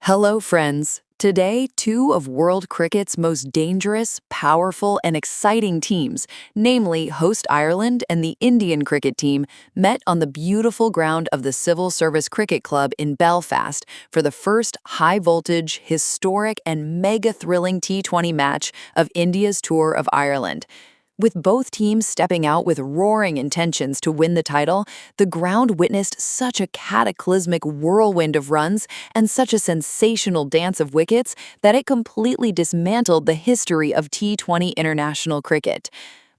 Hello, friends. Today, two of world cricket's most dangerous, powerful, and exciting teams, namely host Ireland and the Indian cricket team, met on the beautiful ground of the Civil Service Cricket Club in Belfast for the first high-voltage, historic, and mega-thrilling T20 match of India's Tour of Ireland. With both teams stepping out with roaring intentions to win the title, the ground witnessed such a cataclysmic whirlwind of runs and such a sensational dance of wickets that it completely dismantled the history of T20 international cricket.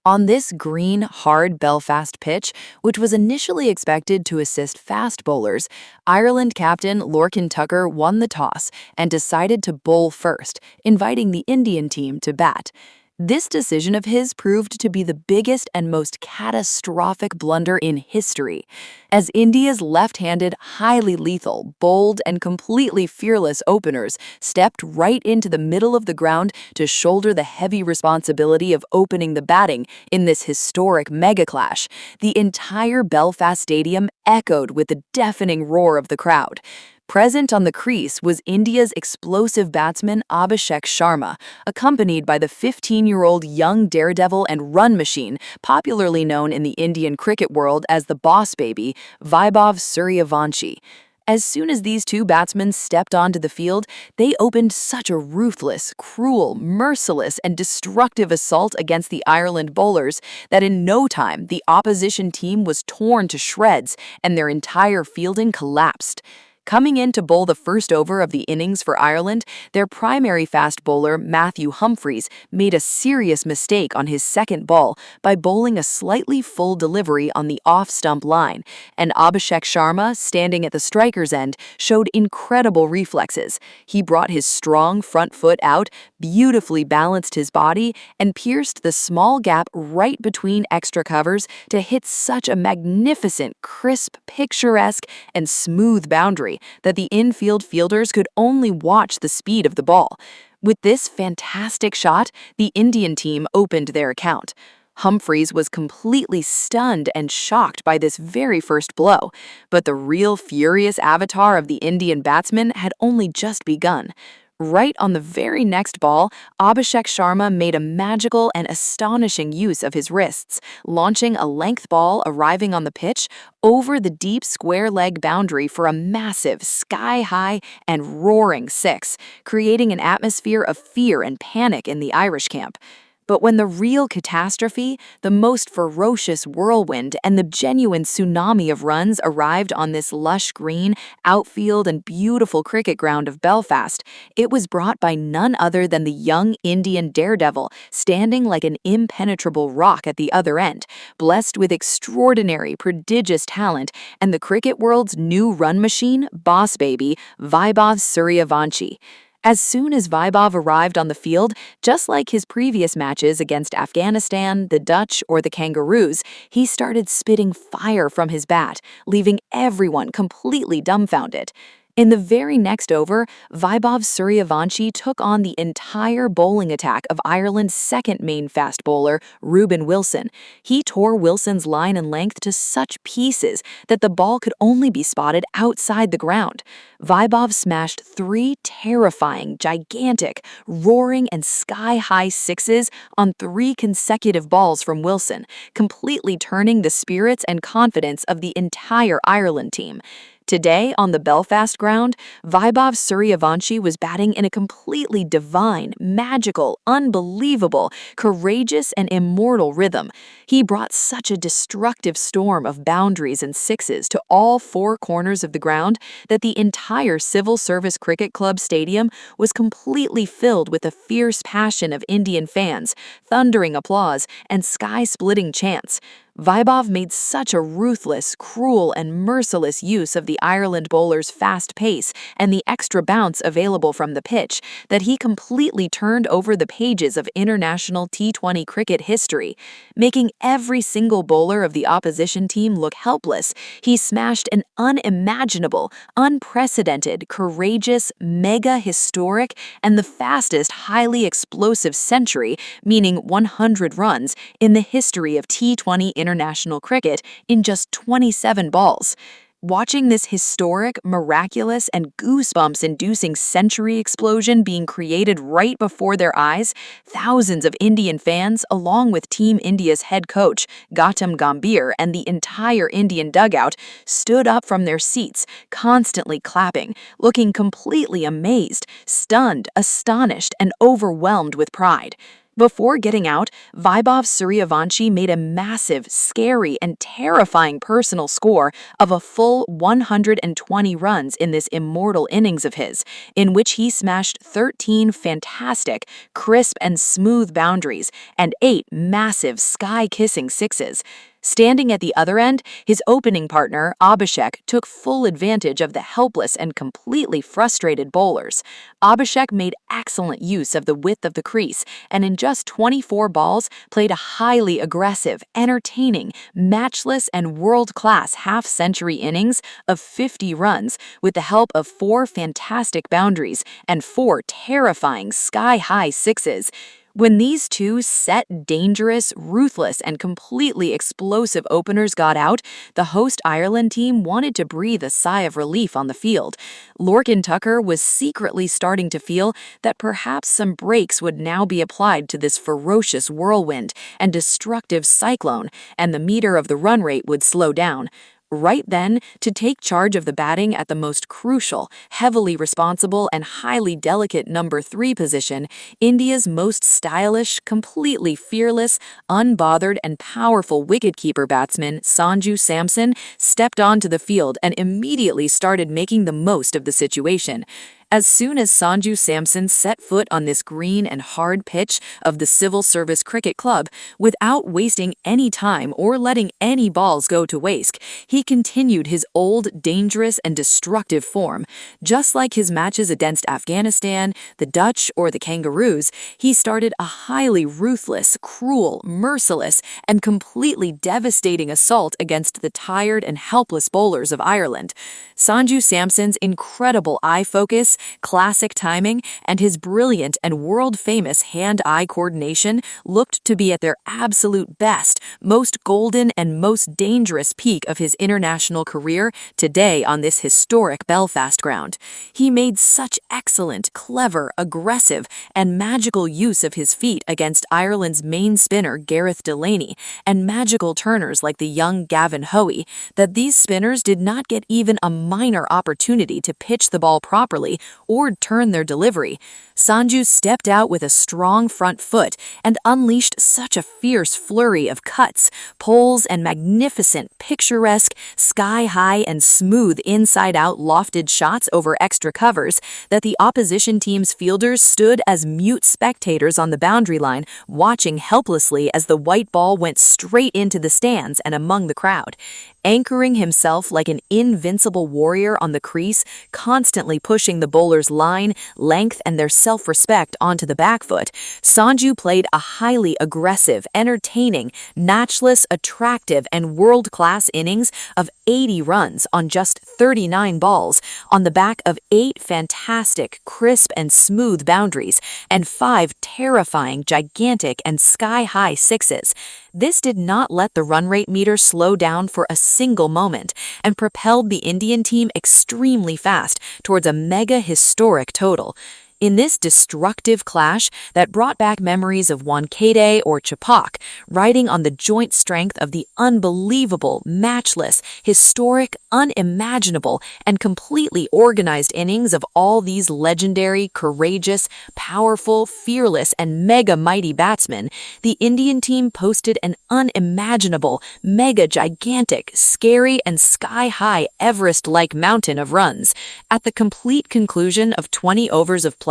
On this green, hard Belfast pitch, which was initially expected to assist fast bowlers, Ireland captain Lorcan Tucker won the toss and decided to bowl first, inviting the Indian team to bat. This decision of his proved to be the biggest and most catastrophic blunder in history, as India's left-handed, highly lethal, bold, and completely fearless openers stepped right into the middle of the ground to shoulder the heavy responsibility of opening the batting in this historic mega-clash. The entire Belfast Stadium echoed with the deafening roar of the crowd. Present on the crease was India's explosive batsman Abhishek Sharma, accompanied by the 15-year-old young daredevil and run machine, popularly known in the Indian cricket world as the boss baby, Vaibhav Suryavanshi. As soon as these two batsmen stepped onto the field, they opened such a ruthless, cruel, merciless, and destructive assault against the Ireland bowlers that in no time the opposition team was torn to shreds and their entire fielding collapsed. Coming in to bowl the first over of the innings for Ireland, their primary fast bowler, Matthew Humphries, made a serious mistake on his second ball by bowling a slightly full delivery on the off-stump line, and Abhishek Sharma, standing at the striker's end, showed incredible reflexes. He brought his strong front foot out, beautifully balanced his body, and pierced the small gap right between extra covers to hit such a magnificent, crisp, picturesque, and smooth boundary that the infield fielders could only watch the speed of the ball. With this fantastic shot, the Indian team opened their account. Humphries was completely stunned and shocked by this very first blow, but the real furious avatar of the Indian batsman had only just begun. Right on the very next ball, Abhishek Sharma made a magical and astonishing use of his wrists, launching a length ball arriving on the pitch over the deep square leg boundary for a massive, sky-high, and roaring six, creating an atmosphere of fear and panic in the Irish camp. But when the real catastrophe, the most ferocious whirlwind, and the genuine tsunami of runs arrived on this lush green, outfield, and beautiful cricket ground of Belfast, it was brought by none other than the young Indian daredevil, standing like an impenetrable rock at the other end, blessed with extraordinary, prodigious talent, and the cricket world's new run machine, boss baby, Vaibhav Suryavanshi. As soon as Vaibhav arrived on the field, just like his previous matches against Afghanistan, the Dutch, or the Kangaroos, he started spitting fire from his bat, leaving everyone completely dumbfounded. In the very next over, Vaibhav Suryavanshi took on the entire bowling attack of Ireland's second main fast bowler, Reuben Wilson. He tore Wilson's line and length to such pieces that the ball could only be spotted outside the ground. Vaibhav smashed three terrifying, gigantic, roaring, and sky-high sixes on three consecutive balls from Wilson, completely turning the spirits and confidence of the entire Ireland team. Today, on the Belfast ground, Vaibhav Suryavanshi was batting in a completely divine, magical, unbelievable, courageous, and immortal rhythm. He brought such a destructive storm of boundaries and sixes to all four corners of the ground that the entire Civil Service Cricket Club stadium was completely filled with the fierce passion of Indian fans, thundering applause, and sky-splitting chants. Vaibhav made such a ruthless, cruel, and merciless use of the Ireland bowlers' fast pace and the extra bounce available from the pitch that he completely turned over the pages of international T20 cricket history. Making every single bowler of the opposition team look helpless, he smashed an unimaginable, unprecedented, courageous, mega-historic, and the fastest highly explosive century, meaning 100 runs, in the history of T20 international cricket in just 27 balls. Watching this historic, miraculous, and goosebumps-inducing century explosion being created right before their eyes, thousands of Indian fans, along with Team India's head coach, Gautam Gambhir, and the entire Indian dugout, stood up from their seats, constantly clapping, looking completely amazed, stunned, astonished, and overwhelmed with pride. Before getting out, Vaibhav Suryavanshi made a massive, scary, and terrifying personal score of a full 120 runs in this immortal innings of his, in which he smashed 13 fantastic, crisp, and smooth boundaries and 8 massive, sky-kissing sixes. Standing at the other end, his opening partner, Abhishek, took full advantage of the helpless and completely frustrated bowlers. Abhishek made excellent use of the width of the crease, and in just 24 balls, played a highly aggressive, entertaining, matchless, and world-class half-century innings of 50 runs with the help of 4 fantastic boundaries and 4 terrifying sky-high sixes. When these two set, dangerous, ruthless, and completely explosive openers got out, the host Ireland team wanted to breathe a sigh of relief on the field. Lorcan Tucker was secretly starting to feel that perhaps some brakes would now be applied to this ferocious whirlwind and destructive cyclone, and the meter of the run rate would slow down. Right then, to take charge of the batting at the most crucial, heavily responsible, and highly delicate number 3 position, India's most stylish, completely fearless, unbothered, and powerful wicketkeeper batsman Sanju Samson stepped onto the field and immediately started making the most of the situation. As soon as Sanju Samson set foot on this green and hard pitch of the Civil Service Cricket Club, without wasting any time or letting any balls go to waste, he continued his old, dangerous, and destructive form. Just like his matches against Afghanistan, the Dutch, or the Kangaroos, he started a highly ruthless, cruel, merciless, and completely devastating assault against the tired and helpless bowlers of Ireland. Sanju Samson's incredible eye focus, classic timing, and his brilliant and world-famous hand-eye coordination looked to be at their absolute best, most golden and most dangerous peak of his international career today on this historic Belfast ground. He made such excellent, clever, aggressive, and magical use of his feet against Ireland's main spinner Gareth Delaney and magical turners like the young Gavin Hoey that these spinners did not get even a minor opportunity to pitch the ball properly or turn their delivery. Sanju stepped out with a strong front foot and unleashed such a fierce flurry of cuts, pulls, and magnificent, picturesque, sky-high and smooth inside-out lofted shots over extra covers that the opposition team's fielders stood as mute spectators on the boundary line, watching helplessly as the white ball went straight into the stands and among the crowd. Anchoring himself like an invincible warrior on the crease, constantly pushing the bowler's line, length, and their self-respect onto the back foot, Sanju played a highly aggressive, entertaining, matchless, attractive, and world-class innings of 80 runs on just 39 balls on the back of 8 fantastic, crisp, and smooth boundaries and 5 terrifying, gigantic, and sky-high sixes. This did not let the run rate meter slow down for a single moment and propelled the Indian team extremely fast towards a mega historic total. In this destructive clash that brought back memories of Wankhede or Chepauk, riding on the joint strength of the unbelievable, matchless, historic, unimaginable, and completely organized innings of all these legendary, courageous, powerful, fearless, and mega-mighty batsmen, the Indian team posted an unimaginable, mega-gigantic, scary, and sky-high Everest-like mountain of runs. At the complete conclusion of 20 overs of play,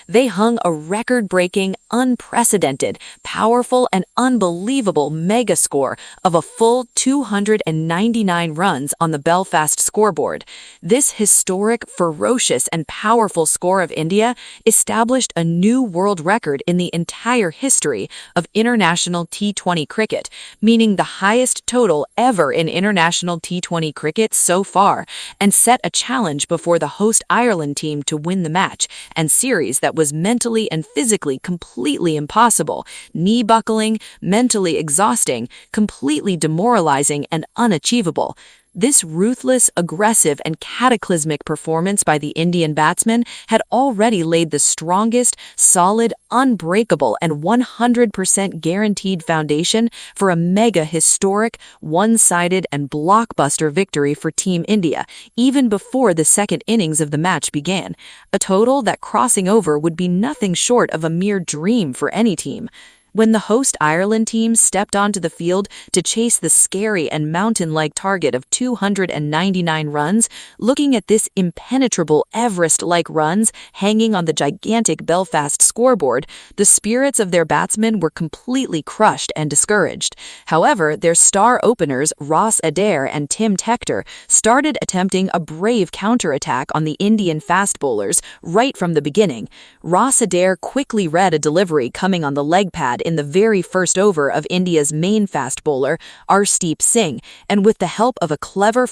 they hung a record-breaking, unprecedented, powerful, and unbelievable mega score of a full 299 runs on the Belfast scoreboard. This historic, ferocious, and powerful score of India established a new world record in the entire history of international T20 cricket, meaning the highest total ever in international T20 cricket so far, and set a challenge before the host Ireland team to win the match and series that was mentally and physically completely impossible, knee-buckling, mentally exhausting, completely demoralizing, and unachievable. This ruthless, aggressive, and cataclysmic performance by the Indian batsmen had already laid the strongest, solid, unbreakable, and 100% guaranteed foundation for a mega historic, one-sided, and blockbuster victory for Team India, even before the second innings of the match began, a total that crossing over would be nothing short of a mere dream for any team. When the host Ireland team stepped onto the field to chase the scary and mountain-like target of 299 runs, looking at this impenetrable Everest-like runs hanging on the gigantic Belfast scoreboard, the spirits of their batsmen were completely crushed and discouraged. However, their star openers Ross Adair and Tim Tector started attempting a brave counterattack on the Indian fast bowlers right from the beginning. Ross Adair quickly read a delivery coming on the leg pad in the very first over of India's main fast bowler, Arshdeep Singh, and with the help of a clever